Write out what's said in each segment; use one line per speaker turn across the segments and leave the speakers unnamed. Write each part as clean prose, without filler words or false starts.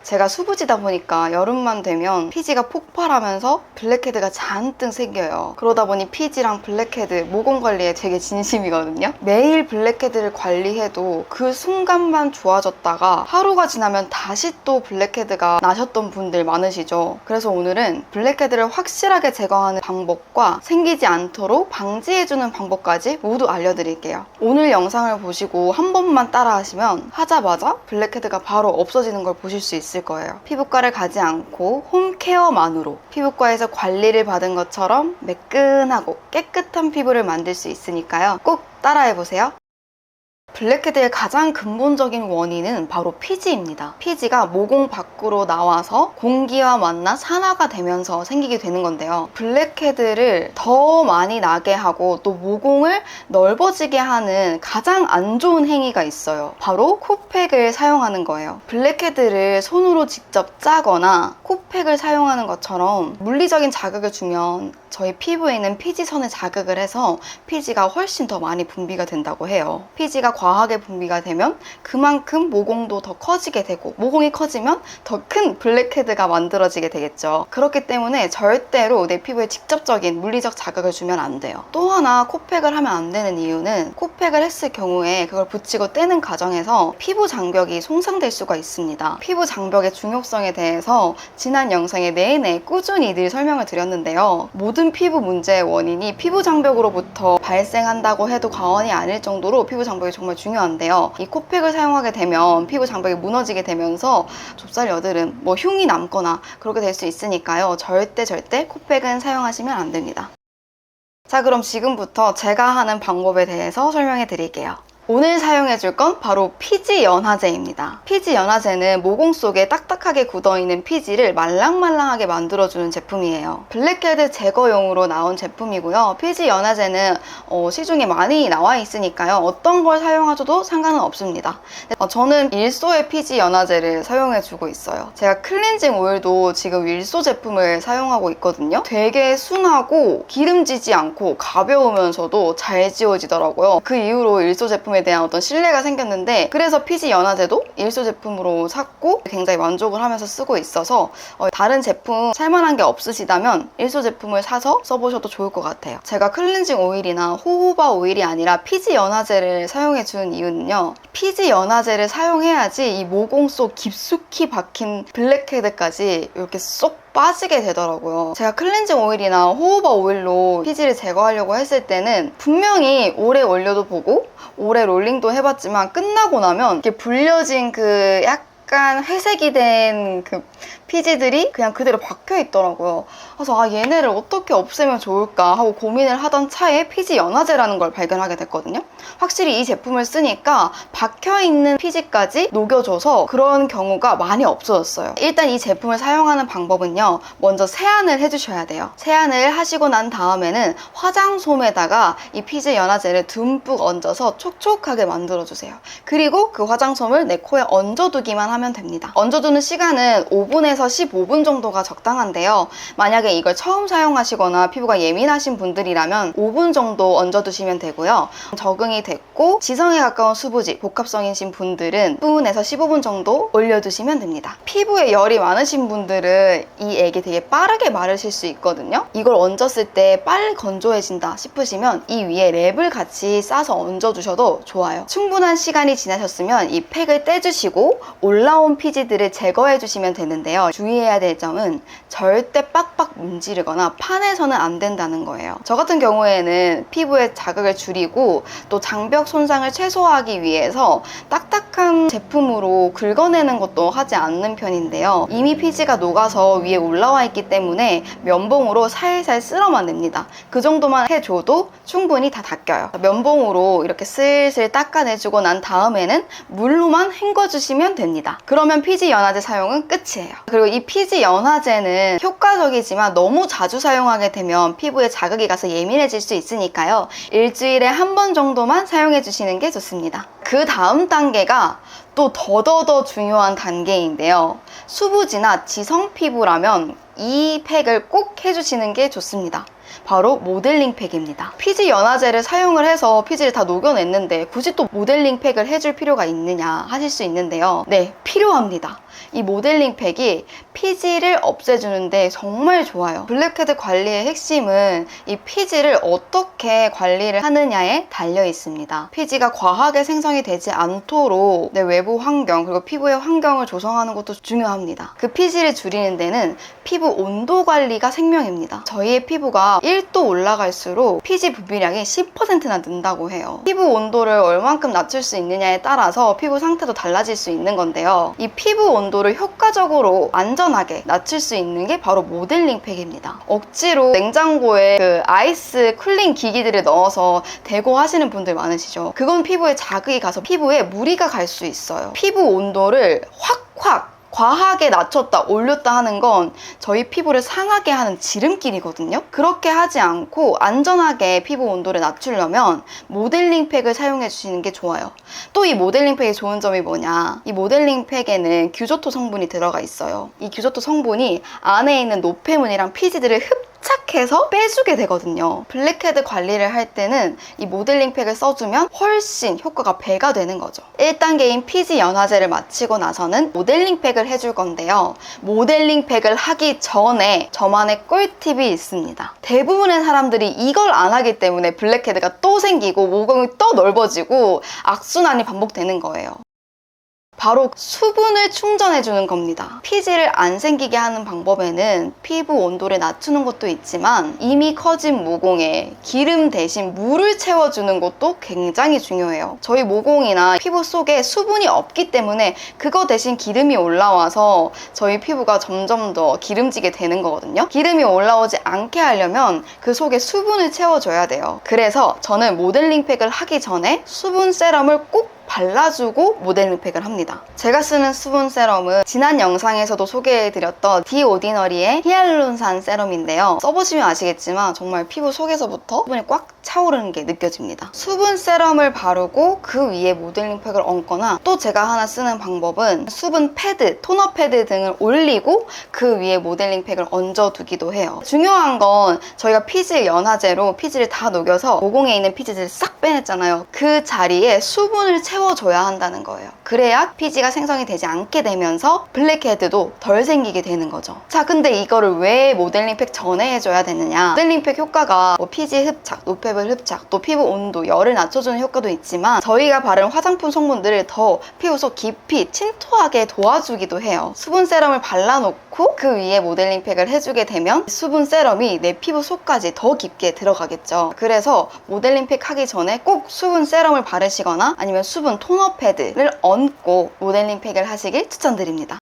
제가 수부지다 보니까 여름만 되면 피지가 폭발하면서 블랙헤드가 잔뜩 생겨요. 그러다 보니 피지랑 블랙헤드, 모공 관리에 되게 진심이거든요. 매일 블랙헤드를 관리해도 그 순간만 좋아졌다가 하루가 지나면 다시 또 블랙헤드가 나셨던 분들 많으시죠. 그래서 오늘은 블랙헤드를 확실하게 제거하는 방법과 생기지 않도록 방지해주는 방법까지 모두 알려드릴게요. 오늘 영상을 보시고 한 번만 따라 하시면 하자마자 블랙헤드가 바로 없어지는 걸 보실 수 있을 거예요. 피부과를 가지 않고 홈케어만으로 피부과에서 관리를 받은 것처럼 매끈하고 깨끗한 피부를 만들 수 있으니까요. 꼭 따라해보세요. 블랙헤드의 가장 근본적인 원인은 바로 피지입니다. 피지가 모공 밖으로 나와서 공기와 만나 산화가 되면서 생기게 되는 건데요. 블랙헤드를 더 많이 나게 하고 또 모공을 넓어지게 하는 가장 안 좋은 행위가 있어요. 바로 코팩을 사용하는 거예요. 블랙헤드를 손으로 직접 짜거나 코팩을 사용하는 것처럼 물리적인 자극을 주면 저희 피부에 있는 피지선을 자극을 해서 피지가 훨씬 더 많이 분비가 된다고 해요. 피지가 과하게 분비가 되면 그만큼 모공도 더 커지게 되고, 모공이 커지면 더 큰 블랙헤드가 만들어지게 되겠죠. 그렇기 때문에 절대로 내 피부에 직접적인 물리적 자극을 주면 안 돼요. 또 하나 코팩을 하면 안 되는 이유는 코팩을 했을 경우에 그걸 붙이고 떼는 과정에서 피부 장벽이 손상될 수가 있습니다. 피부 장벽의 중요성에 대해서 지난 영상에 내내 꾸준히 늘 설명을 드렸는데요. 모든 피부 문제의 원인이 피부 장벽으로부터 발생한다고 해도 과언이 아닐 정도로 피부 장벽이 정말 중요한데요. 이 코팩을 사용하게 되면 피부 장벽이 무너지게 되면서 좁쌀 여드름, 흉이 남거나 그렇게 될 수 있으니까요. 절대 코팩은 사용하시면 안 됩니다. 자, 그럼 지금부터 제가 하는 방법에 대해서 설명해 드릴게요. 오늘 사용해줄 건 바로 피지 연화제입니다. 피지 연화제는 모공 속에 딱딱하게 굳어있는 피지를 말랑말랑하게 만들어주는 제품이에요. 블랙헤드 제거용으로 나온 제품이고요. 피지 연화제는 시중에 많이 나와 있으니까요. 어떤 걸 사용하셔도 상관은 없습니다. 저는 일소의 피지 연화제를 사용해주고 있어요. 제가 클렌징 오일도 지금 일소 제품을 사용하고 있거든요. 되게 순하고 기름지지 않고 가벼우면서도 잘 지워지더라고요. 그 이후로 일소 제품 에 대한 어떤 신뢰가 생겼는데, 그래서 피지 연화제도 일소 제품으로 샀고 굉장히 만족을 하면서 쓰고 있어서 다른 제품 살만한 게 없으시다면 일소 제품을 사서 써보셔도 좋을 것 같아요. 제가 클렌징 오일이나 호호바 오일이 아니라 피지 연화제를 사용해 준 이유는요, 피지 연화제를 사용해야지 이 모공 속 깊숙이 박힌 블랙헤드까지 이렇게 쏙 빠지게 되더라고요. 제가 클렌징 오일이나 호호바 오일로 피지를 제거하려고 했을 때는 분명히 오래 올려도 보고 오래 롤링도 해봤지만 끝나고 나면 이렇게 불려진 그 약간 회색이 된 그 피지들이 그냥 그대로 박혀 있더라고요. 그래서 얘네를 어떻게 없애면 좋을까 하고 고민을 하던 차에 피지 연화제라는 걸 발견하게 됐거든요. 확실히 이 제품을 쓰니까 박혀있는 피지까지 녹여줘서 그런 경우가 많이 없어졌어요. 일단 이 제품을 사용하는 방법은요, 먼저 세안을 해주셔야 돼요. 세안을 하시고 난 다음에는 화장솜에다가 이 피지 연화제를 듬뿍 얹어서 촉촉하게 만들어주세요. 그리고 그 화장솜을 내 코에 얹어두기만 하면 됩니다. 얹어두는 시간은 5분에서 15분 정도가 적당한데요. 만약에 이걸 처음 사용하시거나 피부가 예민하신 분들이라면 5분 정도 얹어두시면 되고요. 적응이 됐고 지성에 가까운 수부지, 복합성이신 분들은 10분에서 15분 정도 올려두시면 됩니다. 피부에 열이 많으신 분들은 이 액이 되게 빠르게 마르실 수 있거든요. 이걸 얹었을 때 빨리 건조해진다 싶으시면 이 위에 랩을 같이 싸서 얹어주셔도 좋아요. 충분한 시간이 지나셨으면 이 팩을 떼주시고 올라온 피지들을 제거해주시면 되는데요. 주의해야 될 점은 절대 빡빡 문지르거나 파내서는 안 된다는 거예요. 저 같은 경우에는 피부의 자극을 줄이고 또 장벽 손상을 최소화하기 위해서 딱딱한 제품으로 긁어내는 것도 하지 않는 편인데요. 이미 피지가 녹아서 위에 올라와 있기 때문에 면봉으로 살살 쓸어만 냅니다. 그 정도만 해줘도 충분히 다 닦여요. 면봉으로 이렇게 슬슬 닦아내주고 난 다음에는 물로만 헹궈주시면 됩니다. 그러면 피지 연화제 사용은 끝이에요. 그리고 이 피지 연화제는 효과적이지만 너무 자주 사용하게 되면 피부에 자극이 가서 예민해질 수 있으니까요. 일주일에 한 번 정도만 사용해 주시는 게 좋습니다. 그 다음 단계가 또 더더더 중요한 단계인데요. 수부지나 지성 피부라면 이 팩을 꼭 해주시는 게 좋습니다. 바로 모델링 팩입니다. 피지 연화제를 사용을 해서 피지를 다 녹여냈는데 굳이 또 모델링 팩을 해줄 필요가 있느냐 하실 수 있는데요. 네, 필요합니다. 이 모델링 팩이 피지를 없애주는데 정말 좋아요. 블랙헤드 관리의 핵심은 이 피지를 어떻게 관리를 하느냐에 달려 있습니다. 피지가 과하게 생성이 되지 않도록 내 외부 환경 그리고 피부의 환경을 조성하는 것도 중요합니다. 그 피지를 줄이는 데는 피부 온도 관리가 생명입니다. 저희의 피부가 1도 올라갈수록 피지 분비량이 10%나 는다고 해요. 피부 온도를 얼만큼 낮출 수 있느냐에 따라서 피부 상태도 달라질 수 있는 건데요. 이 피부 온도를 효과적으로 안전하게 낮출 수 있는 게 바로 모델링 팩입니다. 억지로 냉장고에 그 아이스 쿨링 기기들을 넣어서 대고 하시는 분들 많으시죠. 그건 피부에 자극이 가서 피부에 무리가 갈 수 있어요. 피부 온도를 확 과하게 낮췄다 올렸다 하는 건 저희 피부를 상하게 하는 지름길이거든요. 그렇게 하지 않고 안전하게 피부 온도를 낮추려면 모델링 팩을 사용해 주시는 게 좋아요. 또 이 모델링 팩의 좋은 점이 뭐냐, 이 모델링 팩에는 규조토 성분이 들어가 있어요. 이 규조토 성분이 안에 있는 노폐물이랑 피지들을 흡착해서 빼주게 되거든요. 블랙헤드 관리를 할 때는 이 모델링 팩을 써주면 훨씬 효과가 배가 되는 거죠. 1단계인 피지 연화제를 마치고 나서는 모델링 팩을 해줄 건데요. 모델링 팩을 하기 전에 저만의 꿀팁이 있습니다. 대부분의 사람들이 이걸 안 하기 때문에 블랙헤드가 또 생기고 모공이 또 넓어지고 악순환이 반복되는 거예요. 바로 수분을 충전해주는 겁니다. 피지를 안 생기게 하는 방법에는 피부 온도를 낮추는 것도 있지만 이미 커진 모공에 기름 대신 물을 채워주는 것도 굉장히 중요해요. 저희 모공이나 피부 속에 수분이 없기 때문에 그거 대신 기름이 올라와서 저희 피부가 점점 더 기름지게 되는 거거든요. 기름이 올라오지 않게 하려면 그 속에 수분을 채워줘야 돼요. 그래서 저는 모델링 팩을 하기 전에 수분 세럼을 꼭 발라주고 모델링 팩을 합니다. 제가 쓰는 수분 세럼은 지난 영상에서도 소개해드렸던 디오디너리의 히알루론산 세럼인데요. 써보시면 아시겠지만 정말 피부 속에서부터 수분이 꽉 차오르는 게 느껴집니다. 수분 세럼을 바르고 그 위에 모델링 팩을 얹거나 또 제가 하나 쓰는 방법은 수분 패드, 토너 패드 등을 올리고 그 위에 모델링 팩을 얹어두기도 해요. 중요한 건 저희가 피지 연화제로 피지를 다 녹여서 모공에 있는 피지를 싹 빼냈잖아요. 그 자리에 수분을 채워줘야 한다는 거예요. 그래야 피지가 생성이 되지 않게 되면서 블랙헤드도 덜 생기게 되는 거죠. 자, 근데 이거를 왜 모델링 팩 전에 해줘야 되느냐? 모델링 팩 효과가 뭐 피지 흡착, 노폐물 흡착, 또 피부 온도, 열을 낮춰주는 효과도 있지만 저희가 바른 화장품 성분들을 더 피부 속 깊이 침투하게 도와주기도 해요. 수분 세럼을 발라놓고 그 위에 모델링 팩을 해주게 되면 수분 세럼이 내 피부 속까지 더 깊게 들어가겠죠. 그래서 모델링 팩 하기 전에 꼭 수분 세럼을 바르시거나 아니면 수분 토너 패드를 얹고 모델링 팩을 하시길 추천드립니다.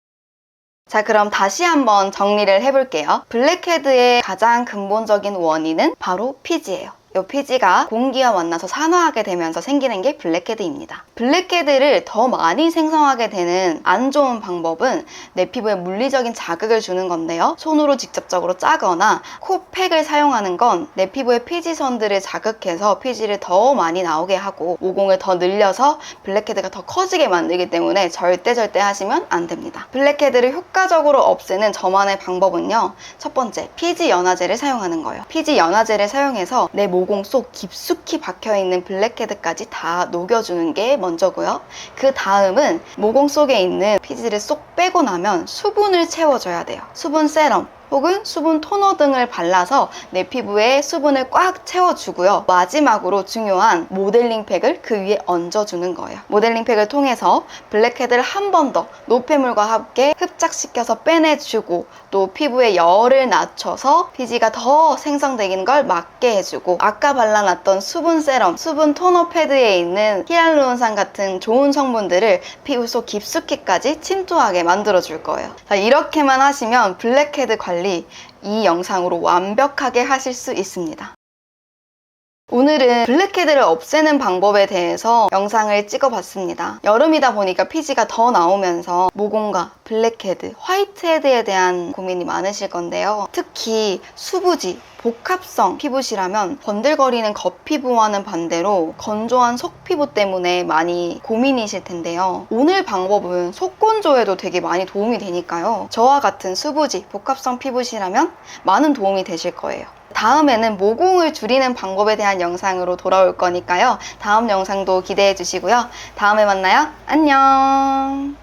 자, 그럼 다시 한번 정리를 해볼게요. 블랙헤드의 가장 근본적인 원인은 바로 피지예요. 이 피지가 공기와 만나서 산화하게 되면서 생기는 게 블랙헤드입니다. 블랙헤드를 더 많이 생성하게 되는 안 좋은 방법은 내 피부에 물리적인 자극을 주는 건데요. 손으로 직접적으로 짜거나 코팩을 사용하는 건 내 피부의 피지선들을 자극해서 피지를 더 많이 나오게 하고 모공을 더 늘려서 블랙헤드가 더 커지게 만들기 때문에 절대 하시면 안 됩니다. 블랙헤드를 효과적으로 없애는 저만의 방법은요. 첫 번째, 피지 연화제를 사용하는 거예요. 피지 연화제를 사용해서 내 모공 속 깊숙이 박혀있는 블랙헤드까지 다 녹여주는 게 먼저고요. 그 다음은 모공 속에 있는 피지를 쏙 빼고 나면 수분을 채워줘야 돼요. 수분 세럼 혹은 수분 토너 등을 발라서 내 피부에 수분을 꽉 채워주고요. 마지막으로 중요한 모델링 팩을 그 위에 얹어주는 거예요. 모델링 팩을 통해서 블랙헤드를 한 번 더 노폐물과 함께 흡착시켜서 빼내주고 또 피부의 열을 낮춰서 피지가 더 생성되는 걸 막게 해주고 아까 발라놨던 수분 세럼, 수분 토너 패드에 있는 히알루론산 같은 좋은 성분들을 피부 속 깊숙이까지 침투하게 만들어줄 거예요. 자, 이렇게만 하시면 블랙헤드 관리 이 영상으로 완벽하게 하실 수 있습니다. 오늘은 블랙헤드를 없애는 방법에 대해서 영상을 찍어봤습니다. 여름이다 보니까 피지가 더 나오면서 모공과 블랙헤드, 화이트헤드에 대한 고민이 많으실 건데요. 특히 수부지, 복합성 피부시라면 번들거리는 겉피부와는 반대로 건조한 속피부 때문에 많이 고민이실 텐데요. 오늘 방법은 속건조에도 되게 많이 도움이 되니까요. 저와 같은 수부지, 복합성 피부시라면 많은 도움이 되실 거예요. 다음에는 모공을 줄이는 방법에 대한 영상으로 돌아올 거니까요. 다음 영상도 기대해 주시고요. 다음에 만나요. 안녕.